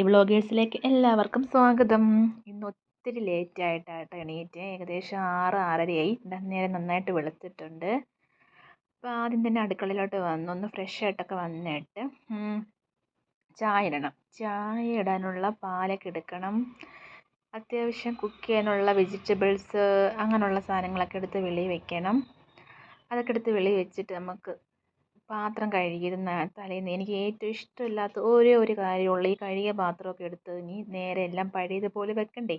വ്ളോഗേഴ്സിലേക്ക് എല്ലാവർക്കും സ്വാഗതം. ഇന്ന് ഒത്തിരി ലേറ്റായിട്ടാട്ടോ എണീറ്റ്. ഏകദേശം 6-6:30 നേരം നന്നായിട്ട് വെളുത്തിട്ടുണ്ട്. അപ്പോൾ ആദ്യം തന്നെ അടുക്കളയിലോട്ട് വന്നു ഒന്ന് ഫ്രഷ് ആയിട്ടൊക്കെ വന്നിട്ട് ചായ ഇടണം. ചായ ഇടാനുള്ള പാലൊക്കെ എടുക്കണം. അത്യാവശ്യം കുക്ക് ചെയ്യാനുള്ള വെജിറ്റബിൾസ് അങ്ങനെയുള്ള സാധനങ്ങളൊക്കെ എടുത്ത് വെളിയിൽ വെക്കണം. അതൊക്കെ എടുത്ത് വെളിയിൽ വെച്ചിട്ട് നമുക്ക് പാത്രം കഴുകിയിരുന്ന തലേന്ന് എനിക്ക് ഏറ്റവും ഇഷ്ടമില്ലാത്ത ഒരേ ഒരു കാര്യമുള്ളൂ, ഈ കഴുകിയ പാത്രമൊക്കെ എടുത്ത് ഇനി നേരെ എല്ലാം പഴയതുപോലെ വെക്കണ്ടേ,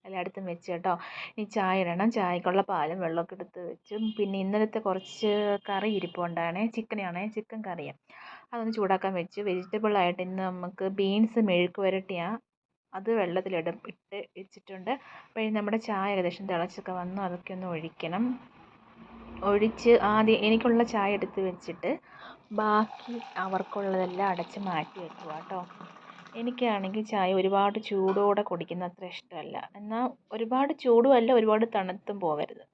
എല്ലായിടത്തും വെച്ച് കേട്ടോ. ഇനി ചായ ഇടണം. ചായക്കുള്ള പാലും വെള്ളമൊക്കെ എടുത്ത് വെച്ചും പിന്നെ ഇന്നലത്തെ കുറച്ച് കറി ഇരിപ്പുണ്ടാണ്, ചിക്കൻ കറിയാണ്, അതൊന്ന് ചൂടാക്കാൻ വെച്ചു. വെജിറ്റബിളായിട്ട് ഇന്ന് നമുക്ക് ബീൻസ് മെഴുക്ക് പുരട്ടിയാണ്, അത് ഇട്ട് വെച്ചിട്ടുണ്ട്. അപ്പോൾ നമ്മുടെ ചായ ഏകദേശം തിളച്ചൊക്കെ വന്നു, അതൊക്കെ ഒന്ന് ഒഴിച്ച് ആദ്യം എനിക്കുള്ള ചായ എടുത്ത് വെച്ചിട്ട് ബാക്കി അവർക്കുള്ളതെല്ലാം അടച്ച് മാറ്റി വെക്കുക കേട്ടോ. എനിക്കാണെങ്കിൽ ചായ ഒരുപാട് ചൂടോടെ കുടിക്കുന്ന അത്ര ഇഷ്ടമല്ല, എന്നാൽ ഒരുപാട് ചൂടുമല്ല ഒരുപാട് തണുത്തും പോകരുത്.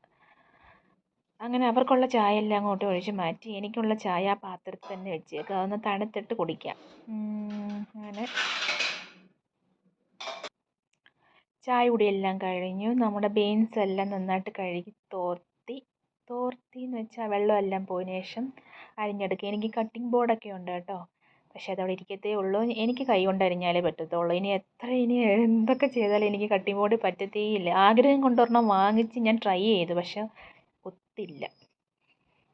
അങ്ങനെ അവർക്കുള്ള ചായ എല്ലാം അങ്ങോട്ട് ഒഴിച്ച് മാറ്റി എനിക്കുള്ള ചായ ആ പാത്രത്തിൽ തന്നെ വെച്ചേക്കുക, അതൊന്ന് തണുത്തിട്ട് കുടിക്കാം. അങ്ങനെ ചായ കുടിയെല്ലാം കഴിഞ്ഞു. നമ്മുടെ ബീൻസ് എല്ലാം നന്നായിട്ട് കഴുകി തോർത്തി എന്ന് വെച്ചാൽ വെള്ളമെല്ലാം പോയതിന് ശേഷം അരിഞ്ഞെടുക്കുക. എനിക്ക് കട്ടിംഗ് ബോർഡൊക്കെ ഉണ്ട് കേട്ടോ, പക്ഷേ അതവിടെ ഇരിക്കത്തേ ഉള്ളൂ. എനിക്ക് കൈ കൊണ്ട് അരിഞ്ഞാലേ പറ്റത്തുള്ളൂ. ഇനി എന്തൊക്കെ ചെയ്താലും എനിക്ക് കട്ടിംഗ് ബോർഡ് പറ്റത്തേയില്ല. ആഗ്രഹം കൊണ്ടൊരെണ്ണം വാങ്ങിച്ച് ഞാൻ ട്രൈ ചെയ്തു, പക്ഷെ ഒത്തില്ല.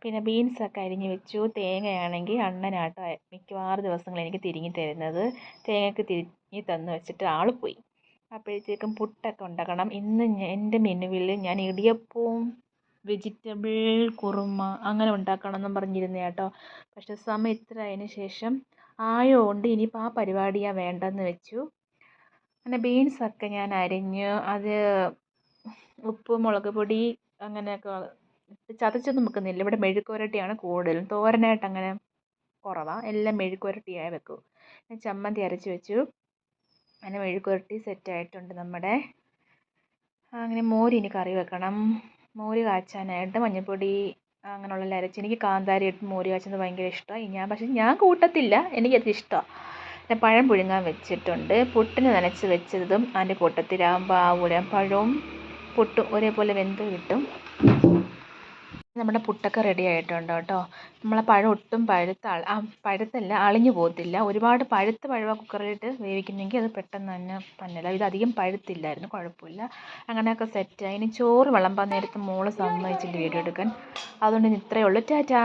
പിന്നെ ബീൻസൊക്കെ അരിഞ്ഞ് വെച്ചു. തേങ്ങയാണെങ്കിൽ അണ്ണനാട്ടോ മിക്കവാറും ദിവസങ്ങൾ എനിക്ക് തിരിഞ്ഞി തരുന്നത്. തേങ്ങയ്ക്ക് തിരിഞ്ഞി തന്ന് വെച്ചിട്ട് ആൾ പോയി. അപ്പോഴത്തേക്കും പുട്ടൊക്കെ ഉണ്ടാക്കണം. ഇന്ന് എൻ്റെ മെനുവിൽ ഞാൻ ഇടിയപ്പവും വെജിറ്റബിൾ കുറുമ അങ്ങനെ ഉണ്ടാക്കണമെന്നും പറഞ്ഞിരുന്നേ കേട്ടോ. പക്ഷെ സമയം ഇത്ര ആയതിന് ശേഷം ആയതുകൊണ്ട് ഇനിയിപ്പോൾ ആ പരിപാടിയാണ് വേണ്ടെന്ന് വെച്ചു. അങ്ങനെ ബീൻസൊക്കെ ഞാൻ അരിഞ്ഞ് അത് ഉപ്പ് മുളക് പൊടി അങ്ങനെയൊക്കെ ചതച്ചൊന്നും വെക്കുന്നില്ല. ഇവിടെ മെഴുക്ക് പുരട്ടിയാണ് കൂടുതലും, തോരനായിട്ട് അങ്ങനെ കുറവാണ്, എല്ലാം മെഴുക്ക് പുരട്ടിയായി വെക്കും. ചമ്മന്തി അരച്ച് വെച്ചു. അങ്ങനെ മെഴുക്ക് പുരട്ടി സെറ്റായിട്ടുണ്ട് നമ്മുടെ. അങ്ങനെ മോരിനി കറി വെക്കണം. മോര് കാച്ചാനായിട്ട് മഞ്ഞൾപ്പൊടി അങ്ങനെയുള്ള അരച്ച്, എനിക്ക് കാന്താരി ഇട്ട് മോര് കാച്ചുന്നത് ഭയങ്കര ഇഷ്ടമാണ്. പക്ഷേ ഞാൻ കൂട്ടത്തില്ല, എനിക്കത് ഇഷ്ടമാണ്. പിന്നെ പഴം പുഴുങ്ങാൻ വെച്ചിട്ടുണ്ട്. പുട്ടിന് നനച്ച് വെച്ചതും അതിൻ്റെ കൂട്ടത്തിലാകുമ്പോൾ പഴവും പുട്ടും ഒരേപോലെ വെന്ത് കിട്ടും. നമ്മുടെ പുട്ടൊക്കെ റെഡി ആയിട്ടുണ്ട് കേട്ടോ. നമ്മളെ പഴം ഒട്ടും പഴുത്തല്ല, അളിഞ്ഞു പോകത്തില്ല. ഒരുപാട് പഴുത്ത പഴമാണ് കുക്കറിലിട്ട് വേവിക്കുന്നെങ്കിൽ അത് പെട്ടെന്ന് തന്നെ പന്നല. ഇത് അധികം പഴുത്തില്ലായിരുന്നു, കുഴപ്പമില്ല. അങ്ങനെയൊക്കെ സെറ്റായി. ഇനി ചോറ് വിളമ്പാൻ നേരത്ത് മോള് സമ്മതിച്ചില്ല വീഡിയോ എടുക്കാൻ, അതുകൊണ്ട് ഇനി ഇത്രയേ ഉള്ളൂ. ടാറ്റാ.